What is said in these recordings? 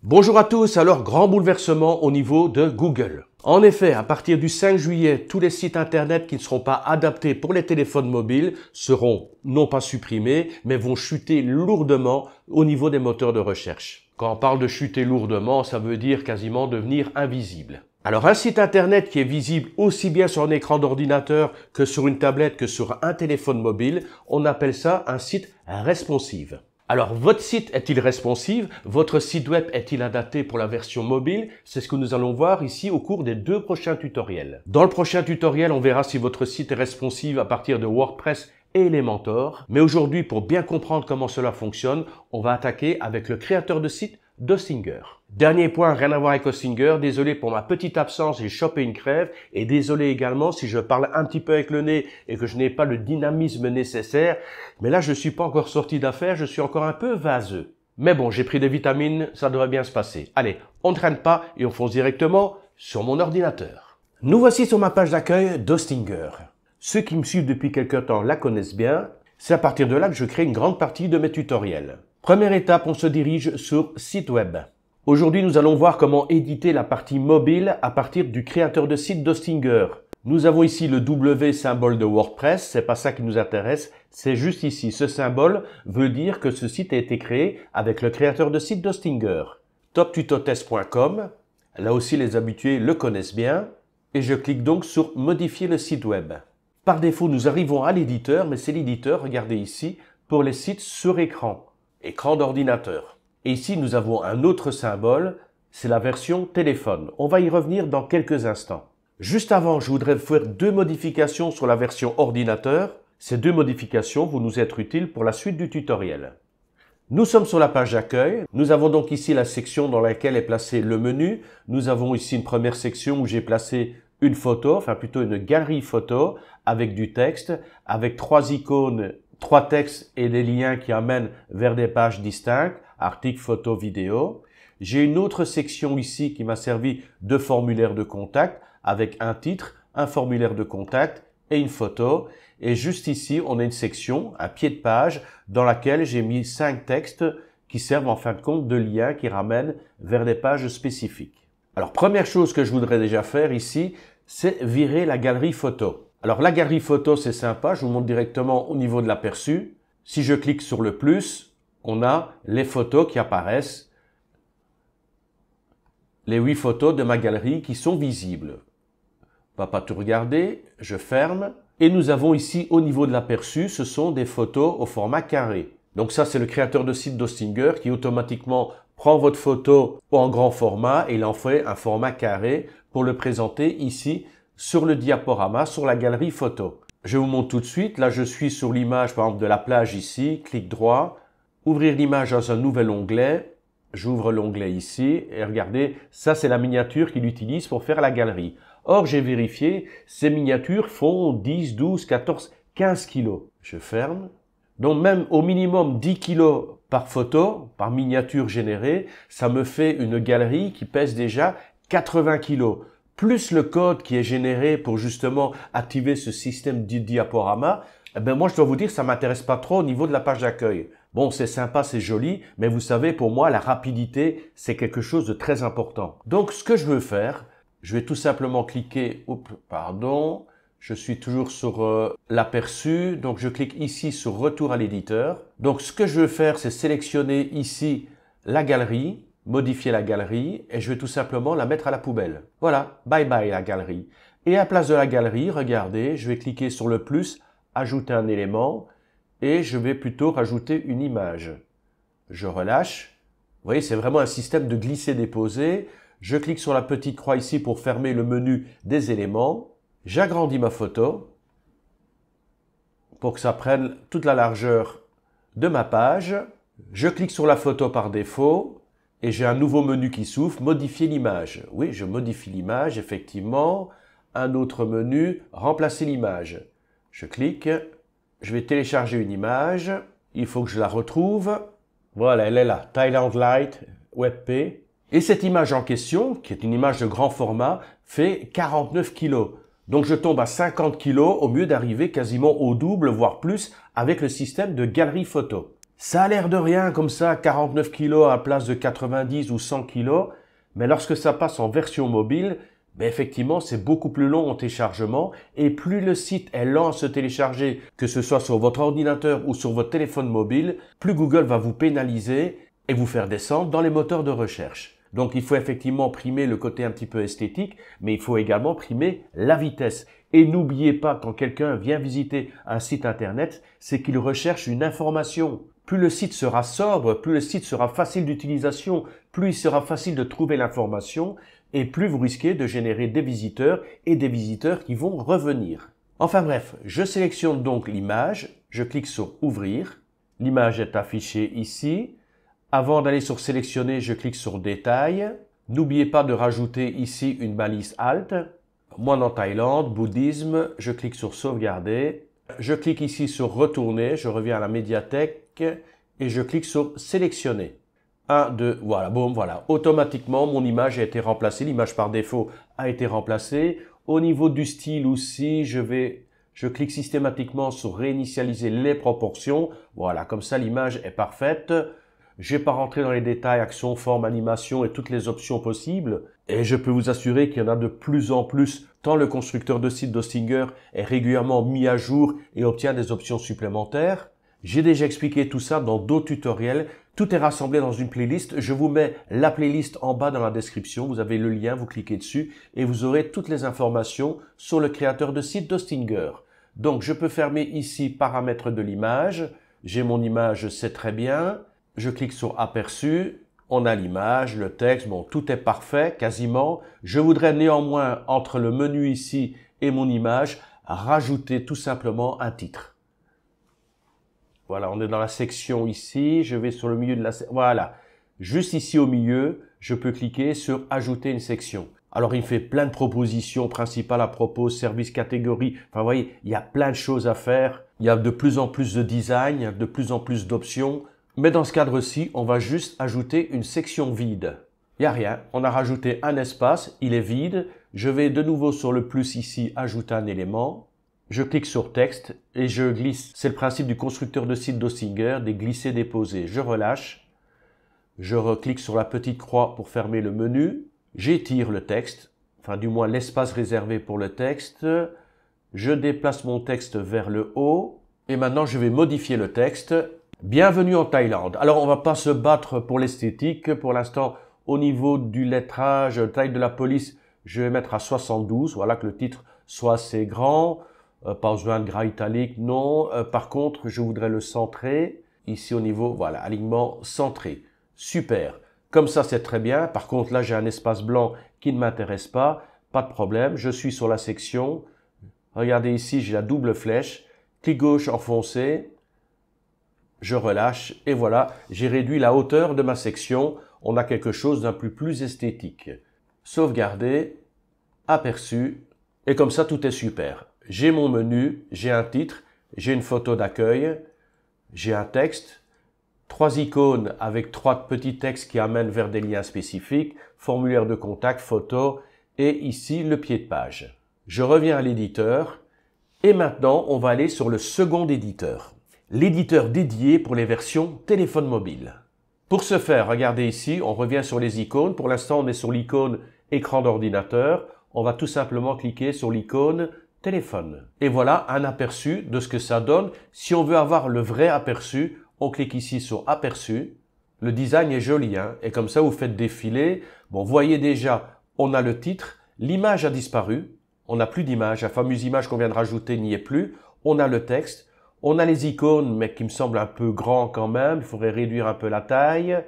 Bonjour à tous, alors grand bouleversement au niveau de Google. En effet, à partir du 5 juillet, tous les sites internet qui ne seront pas adaptés pour les téléphones mobiles seront non pas supprimés, mais vont chuter lourdement au niveau des moteurs de recherche. Quand on parle de chuter lourdement, ça veut dire quasiment devenir invisible. Alors un site internet qui est visible aussi bien sur un écran d'ordinateur que sur une tablette que sur un téléphone mobile, on appelle ça un site responsive. Alors, votre site est-il responsive? Votre site web est-il adapté pour la version mobile? C'est ce que nous allons voir ici au cours des 2 prochains tutoriels. Dans le prochain tutoriel, on verra si votre site est responsive à partir de WordPress et Elementor. Mais aujourd'hui, pour bien comprendre comment cela fonctionne, on va attaquer avec le créateur de site d'Hostinger. Dernier point, rien à voir avec Hostinger. Désolé pour ma petite absence, j'ai chopé une crève. Et désolé également si je parle un petit peu avec le nez et que je n'ai pas le dynamisme nécessaire. Mais là, je ne suis pas encore sorti d'affaire, je suis encore un peu vaseux. Mais bon, j'ai pris des vitamines, ça devrait bien se passer. Allez, on ne traîne pas et on fonce directement sur mon ordinateur. Nous voici sur ma page d'accueil d'Hostinger. Ceux qui me suivent depuis quelque temps la connaissent bien. C'est à partir de là que je crée une grande partie de mes tutoriels. Première étape, on se dirige sur site web. Aujourd'hui, nous allons voir comment éditer la partie mobile à partir du créateur de site d'Hostinger. Nous avons ici le W symbole de WordPress, c'est pas ça qui nous intéresse, c'est juste ici. Ce symbole veut dire que ce site a été créé avec le créateur de site d'Hostinger. Toptutotest.com, là aussi les habitués le connaissent bien, et je clique donc sur modifier le site web. Par défaut, nous arrivons à l'éditeur, mais c'est l'éditeur, regardez ici, pour les sites sur écran. Écran d'ordinateur. Et ici, nous avons un autre symbole, c'est la version téléphone. On va y revenir dans quelques instants. Juste avant, je voudrais faire 2 modifications sur la version ordinateur. Ces 2 modifications vont nous être utiles pour la suite du tutoriel. Nous sommes sur la page d'accueil. Nous avons donc ici la section dans laquelle est placé le menu. Nous avons ici une première section où j'ai placé une photo, enfin plutôt une galerie photo avec du texte, avec 3 icônes, 3 textes et des liens qui amènent vers des pages distinctes, articles, photos, vidéos. J'ai une autre section ici qui m'a servi de formulaire de contact avec un titre, un formulaire de contact et une photo. Et juste ici, on a une section, un pied de page, dans laquelle j'ai mis 5 textes qui servent en fin de compte de liens qui ramènent vers des pages spécifiques. Alors, première chose que je voudrais déjà faire ici, c'est virer la galerie photo. Alors la galerie photo, c'est sympa, je vous montre directement au niveau de l'aperçu. Si je clique sur le plus, on a les photos qui apparaissent, les 8 photos de ma galerie qui sont visibles. On va pas tout regarder, je ferme. Et nous avons ici au niveau de l'aperçu, ce sont des photos au format carré. Donc ça, c'est le créateur de site d'Hostinger qui automatiquement prend votre photo en grand format et il en fait un format carré pour le présenter ici sur le diaporama, sur la galerie photo. Je vous montre tout de suite. Là, je suis sur l'image, par exemple, de la plage ici. Clic droit. Ouvrir l'image dans un nouvel onglet. J'ouvre l'onglet ici. Et regardez, ça, c'est la miniature qu'il utilise pour faire la galerie. Or, j'ai vérifié, ces miniatures font 10, 12, 14, 15 kilos. Je ferme. Donc, même au minimum 10 kilos par photo, par miniature générée, ça me fait une galerie qui pèse déjà 80 kilos. Plus le code qui est généré pour justement activer ce système de diaporama, eh ben moi je dois vous dire ça m'intéresse pas trop au niveau de la page d'accueil. Bon, c'est sympa, c'est joli, mais vous savez, pour moi, la rapidité, c'est quelque chose de très important. Donc, ce que je veux faire, je vais tout simplement cliquer, je suis toujours sur l'aperçu, donc je clique ici sur retour à l'éditeur. Donc, ce que je veux faire, c'est sélectionner ici la galerie, modifier la galerie et je vais tout simplement la mettre à la poubelle. Voilà, bye bye la galerie. Et à place de la galerie, regardez, je vais cliquer sur le plus, ajouter un élément et je vais plutôt rajouter une image. Je relâche. Vous voyez, c'est vraiment un système de glisser-déposer. Je clique sur la petite croix ici pour fermer le menu des éléments. J'agrandis ma photo pour que ça prenne toute la largeur de ma page. Je clique sur la photo par défaut. Et j'ai un nouveau menu qui s'ouvre, modifier l'image. Oui, je modifie l'image, effectivement. Un autre menu, remplacer l'image. Je clique, je vais télécharger une image. Il faut que je la retrouve. Voilà, elle est là, Thailand Light, WebP. Et cette image en question, qui est une image de grand format, fait 49 kg. Donc je tombe à 50 kg au mieux d'arriver quasiment au double, voire plus, avec le système de galerie photo. Ça a l'air de rien comme ça, 49 kilos à la place de 90 ou 100 kilos, mais lorsque ça passe en version mobile, ben effectivement, c'est beaucoup plus long en téléchargement et plus le site est lent à se télécharger, que ce soit sur votre ordinateur ou sur votre téléphone mobile, plus Google va vous pénaliser et vous faire descendre dans les moteurs de recherche. Donc il faut effectivement primer le côté un petit peu esthétique, mais il faut également primer la vitesse. Et n'oubliez pas, quand quelqu'un vient visiter un site internet, c'est qu'il recherche une information. Plus le site sera sobre, plus le site sera facile d'utilisation, plus il sera facile de trouver l'information et plus vous risquez de générer des visiteurs et des visiteurs qui vont revenir. Enfin bref, je sélectionne donc l'image, je clique sur Ouvrir, l'image est affichée ici. Avant d'aller sur Sélectionner, je clique sur Détails. N'oubliez pas de rajouter ici une balise Alt. Moine en Thaïlande, bouddhisme, je clique sur Sauvegarder. Je clique ici sur Retourner, je reviens à la médiathèque et je clique sur Sélectionner. 1, 2, voilà, boum, voilà. Automatiquement, mon image a été remplacée, l'image par défaut a été remplacée. Au niveau du style aussi, je clique systématiquement sur Réinitialiser les proportions. Voilà, comme ça l'image est parfaite. Je vais pas rentrer dans les détails, action, forme, animation et toutes les options possibles. Et je peux vous assurer qu'il y en a de plus en plus, tant le constructeur de site d'Hostinger est régulièrement mis à jour et obtient des options supplémentaires. J'ai déjà expliqué tout ça dans d'autres tutoriels. Tout est rassemblé dans une playlist. Je vous mets la playlist en bas dans la description. Vous avez le lien, vous cliquez dessus et vous aurez toutes les informations sur le créateur de site d'Hostinger. Donc je peux fermer ici paramètres de l'image. J'ai mon image, c'est très bien. Je clique sur Aperçu, on a l'image, le texte, bon, tout est parfait, quasiment. Je voudrais néanmoins, entre le menu ici et mon image, rajouter tout simplement un titre. Voilà, on est dans la section ici, je vais sur le milieu de la section, voilà. Juste ici au milieu, je peux cliquer sur Ajouter une section. Alors, il me fait plein de propositions principales à propos, service catégorie. Enfin, vous voyez, il y a plein de choses à faire. Il y a de plus en plus de design, de plus en plus d'options. Mais dans ce cadre-ci, on va juste ajouter une section vide. Il n'y a rien, on a rajouté un espace, il est vide. Je vais de nouveau sur le plus ici, ajouter un élément. Je clique sur texte et je glisse. C'est le principe du constructeur de site d'Hostinger, des glisser-déposer. Je relâche. Je reclique sur la petite croix pour fermer le menu. J'étire le texte, enfin du moins l'espace réservé pour le texte. Je déplace mon texte vers le haut. Et maintenant, je vais modifier le texte. Bienvenue en Thaïlande. Alors, on va pas se battre pour l'esthétique. Pour l'instant, au niveau du lettrage, taille de la police, je vais mettre à 72. Voilà, que le titre soit assez grand. Pas besoin de gras italique, non. Par contre, je voudrais le centrer. Ici, au niveau, voilà, alignement centré. Super. Comme ça, c'est très bien. Par contre, là, j'ai un espace blanc qui ne m'intéresse pas. Pas de problème. Je suis sur la section. Regardez ici, j'ai la double flèche. Clic gauche enfoncé. Je relâche et voilà, j'ai réduit la hauteur de ma section. On a quelque chose d'un peu plus esthétique. Sauvegarder, Aperçu, et comme ça tout est super. J'ai mon menu, j'ai un titre, j'ai une photo d'accueil, j'ai un texte, 3 icônes avec 3 petits textes qui amènent vers des liens spécifiques, formulaire de contact, photo, et ici le pied de page. Je reviens à l'éditeur, et maintenant on va aller sur le second éditeur. L'éditeur dédié pour les versions téléphone mobile. Pour ce faire, regardez ici, on revient sur les icônes. Pour l'instant, on est sur l'icône écran d'ordinateur. On va tout simplement cliquer sur l'icône téléphone. Et voilà un aperçu de ce que ça donne. Si on veut avoir le vrai aperçu, on clique ici sur Aperçu. Le design est joli, hein, et comme ça, vous faites défiler. Bon, voyez déjà, on a le titre. L'image a disparu. On n'a plus d'image. La fameuse image qu'on vient de rajouter n'y est plus. On a le texte. On a les icônes, mais qui me semblent un peu grands quand même. Il faudrait réduire un peu la taille.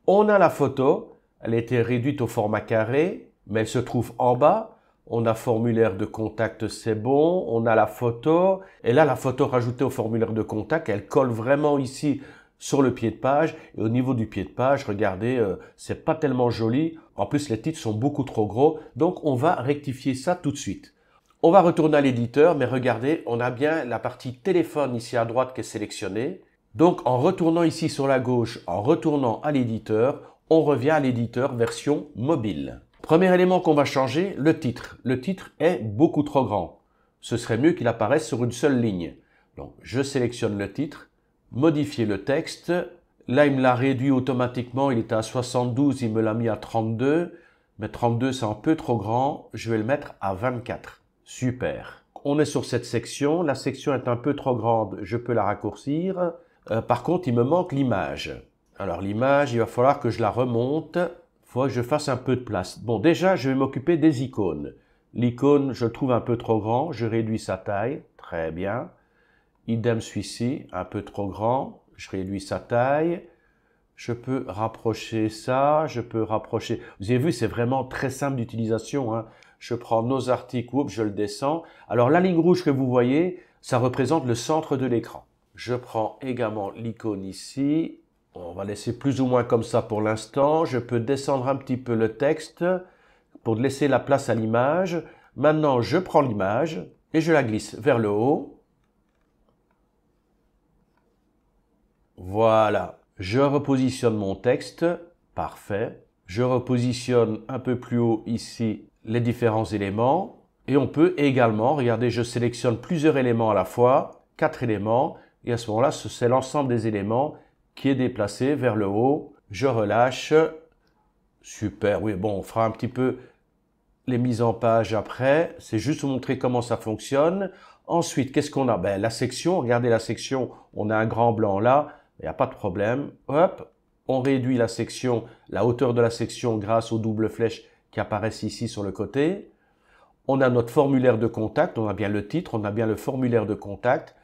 On a la photo. Elle a été réduite au format carré, mais elle se trouve en bas. On a formulaire de contact, c'est bon. On a la photo. Et là, la photo rajoutée au formulaire de contact, elle colle vraiment ici sur le pied de page. Et au niveau du pied de page, regardez, c'est pas tellement joli. En plus, les titres sont beaucoup trop gros. Donc, on va rectifier ça tout de suite. On va retourner à l'éditeur, mais regardez, on a bien la partie téléphone ici à droite qui est sélectionnée. Donc, en retournant ici sur la gauche, en retournant à l'éditeur, on revient à l'éditeur version mobile. Premier élément qu'on va changer, le titre. Le titre est beaucoup trop grand. Ce serait mieux qu'il apparaisse sur une seule ligne. Donc, je sélectionne le titre, modifier le texte. Là, il me l'a réduit automatiquement, il était à 72, il me l'a mis à 32. Mais 32, c'est un peu trop grand, je vais le mettre à 24. Super. On est sur cette section, la section est un peu trop grande, je peux la raccourcir. Par contre, il me manque l'image. Alors l'image, il va falloir que je la remonte, il faut que je fasse un peu de place. Bon, déjà, je vais m'occuper des icônes. L'icône, je le trouve un peu trop grand, je réduis sa taille, très bien. Idem celui-ci, un peu trop grand, je réduis sa taille. Je peux rapprocher ça, je peux rapprocher... Vous avez vu, c'est vraiment très simple d'utilisation, hein. Je prends nos articles, oups, je le descends. Alors la ligne rouge que vous voyez, ça représente le centre de l'écran. Je prends également l'icône ici. On va laisser plus ou moins comme ça pour l'instant. Je peux descendre un petit peu le texte pour laisser la place à l'image. Maintenant, je prends l'image et je la glisse vers le haut. Voilà. Je repositionne mon texte. Parfait. Je repositionne un peu plus haut ici les différents éléments. Et on peut également, regardez, je sélectionne plusieurs éléments à la fois, 4 éléments. Et à ce moment-là, c'est l'ensemble des éléments qui est déplacé vers le haut. Je relâche. Super. Oui, bon, on fera un petit peu les mises en page après. C'est juste vous montrer comment ça fonctionne. Ensuite, qu'est-ce qu'on a? Ben, la section, regardez la section, on a un grand blanc là. Il n'y a pas de problème. Hop, on réduit la section, la hauteur de la section grâce aux doubles flèches qui apparaissent ici sur le côté. On a notre formulaire de contact, on a bien le titre, on a bien le formulaire de contact.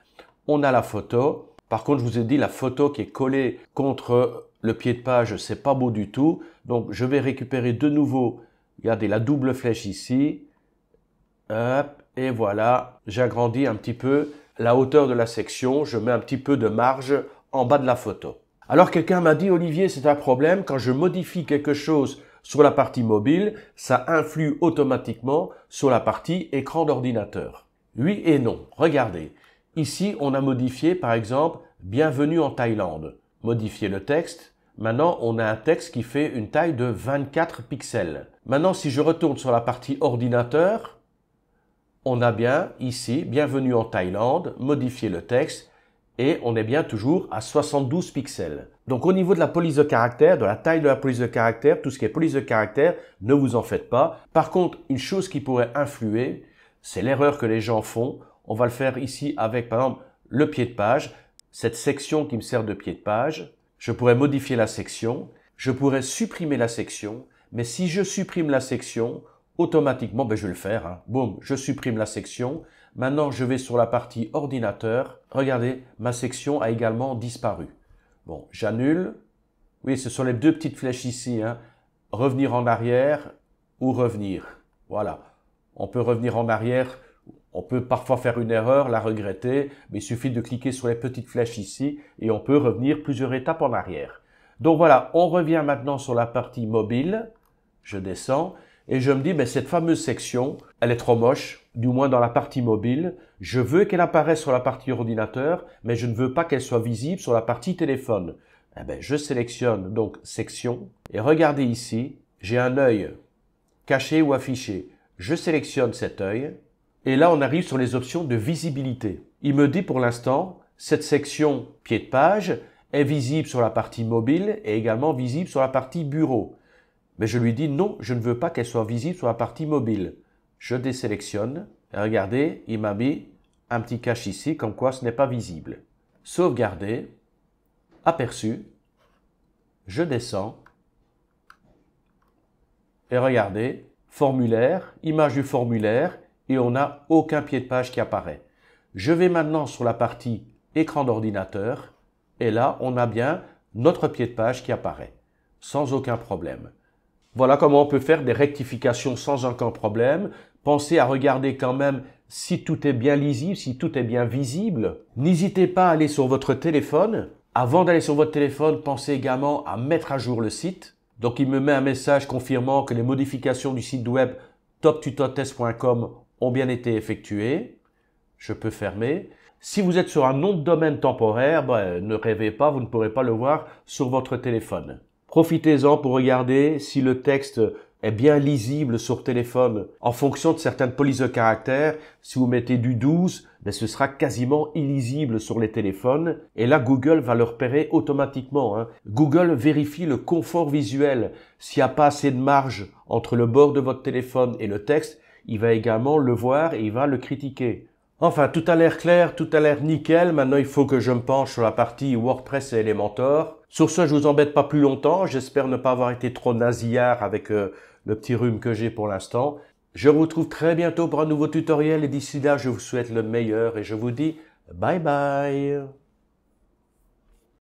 On a la photo. Par contre, je vous ai dit, la photo qui est collée contre le pied de page, c'est pas beau du tout. Donc, je vais récupérer de nouveau, regardez la double flèche ici. Hop, et voilà, j'agrandis un petit peu la hauteur de la section. Je mets un petit peu de marge en bas de la photo. Alors quelqu'un m'a dit, Olivier, c'est un problème, quand je modifie quelque chose sur la partie mobile, ça influe automatiquement sur la partie écran d'ordinateur. Oui et non. Regardez, ici on a modifié par exemple « Bienvenue en Thaïlande ». Modifier le texte. Maintenant on a un texte qui fait une taille de 24 pixels. Maintenant si je retourne sur la partie ordinateur, on a bien ici « Bienvenue en Thaïlande », modifier le texte. Et on est bien toujours à 72 pixels. Donc au niveau de la police de caractère, de la taille de la police de caractère, tout ce qui est police de caractère, ne vous en faites pas. Par contre, une chose qui pourrait influer, c'est l'erreur que les gens font. On va le faire ici avec par exemple le pied de page, cette section qui me sert de pied de page. Je pourrais modifier la section, je pourrais supprimer la section, mais si je supprime la section, automatiquement, ben je vais le faire, hein. Boum, je supprime la section. Maintenant, je vais sur la partie ordinateur. Regardez, ma section a également disparu. Bon, j'annule. Oui, ce sont les deux petites flèches ici, hein. Revenir en arrière ou revenir. Voilà. On peut revenir en arrière. On peut parfois faire une erreur, la regretter, mais il suffit de cliquer sur les petites flèches ici et on peut revenir plusieurs étapes en arrière. Donc voilà, on revient maintenant sur la partie mobile. Je descends. Et je me dis, ben, cette fameuse section, elle est trop moche, du moins dans la partie mobile. Je veux qu'elle apparaisse sur la partie ordinateur, mais je ne veux pas qu'elle soit visible sur la partie téléphone. Eh ben, je sélectionne donc section. Et regardez ici, j'ai un œil caché ou affiché. Je sélectionne cet œil. Et là, on arrive sur les options de visibilité. Il me dit pour l'instant, cette section pied de page est visible sur la partie mobile et également visible sur la partie bureau. Mais je lui dis non, je ne veux pas qu'elle soit visible sur la partie mobile. Je désélectionne. Et regardez, il m'a mis un petit cache ici, comme quoi ce n'est pas visible. Sauvegarder. Aperçu. Je descends. Et regardez, formulaire, image du formulaire, et on n'a aucun pied de page qui apparaît. Je vais maintenant sur la partie écran d'ordinateur, et là, on a bien notre pied de page qui apparaît, sans aucun problème. Voilà comment on peut faire des rectifications sans aucun problème. Pensez à regarder quand même si tout est bien lisible, si tout est bien visible. N'hésitez pas à aller sur votre téléphone. Avant d'aller sur votre téléphone, pensez également à mettre à jour le site. Donc il me met un message confirmant que les modifications du site web toptutotest.com ont bien été effectuées. Je peux fermer. Si vous êtes sur un nom de domaine temporaire, ne rêvez pas, vous ne pourrez pas le voir sur votre téléphone. Profitez-en pour regarder si le texte est bien lisible sur téléphone. En fonction de certaines polices de caractère, si vous mettez du 12, ce sera quasiment illisible sur les téléphones. Et là, Google va le repérer automatiquement. Google vérifie le confort visuel. S'il n'y a pas assez de marge entre le bord de votre téléphone et le texte, il va également le voir et il va le critiquer. Enfin, tout a l'air clair, tout a l'air nickel. Maintenant, il faut que je me penche sur la partie WordPress et Elementor. Sur ce, je vous embête pas plus longtemps. J'espère ne pas avoir été trop nasillard avec le petit rhume que j'ai pour l'instant. Je vous retrouve très bientôt pour un nouveau tutoriel et d'ici là, je vous souhaite le meilleur et je vous dis bye bye.